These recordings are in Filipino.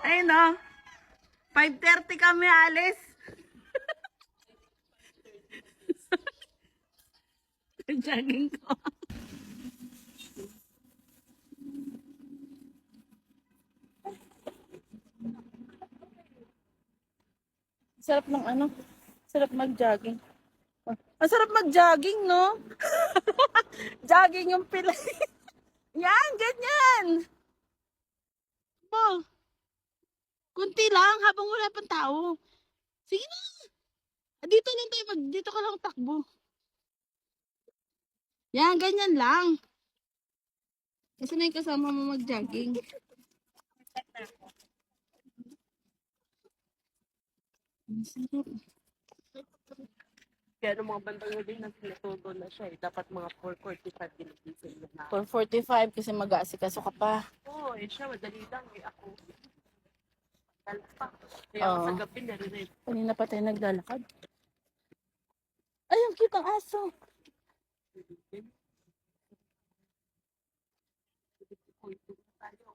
Ayun o. 5:30 kami alis. Jogging ko. Sarap ng ano? Sarap mag-jogging. Ang sarap mag-jogging, no? Jogging yung pila. Yan, ganyan. Bo, kunti lang habang wala pang tao. Sige na. Dito lang tayo, dito ka lang takbo. Yan, ganyan lang. Kasi na yung kasama mo mag-jogging. Ang sarap. Kaya nung mga bandang huli na sinatuto na siya eh. Dapat mga 4:45 ginigising na. 4:45 kasi mag-aasikaso ka pa. Oo, eh siya, madali lang eh. Ako, talpak. Kaya Oo. sa gabi na rin eh. Kanina pa tayo naglalakad. Ay, ang cute ang aso.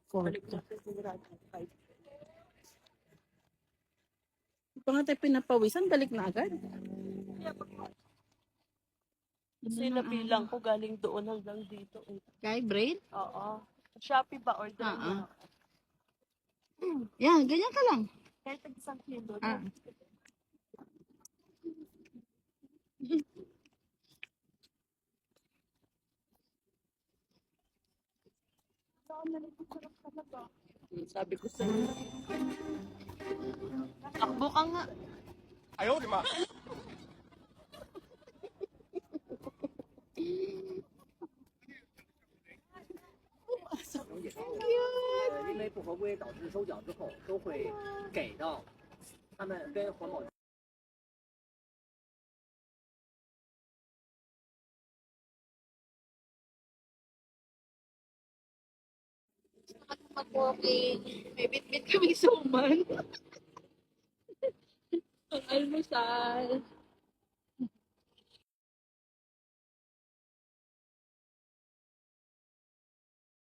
Balik natin sigurado. Pa nga tayo pinapawisan, balik na agad. Kasi nabilang ko galing doon hanggang dito eh. Kay braid? Oo. Shopee ba order mo? Yan, ganyan ka lang. Kahit isang kilo. Ah. Sabi ko sa'yo. Takbo ka nga. 哎呦我的妈！ 因为不合规导致收缴之后都会给到他们跟环保。 Mag-walking. May bit-bit kami suman. Ang almusal.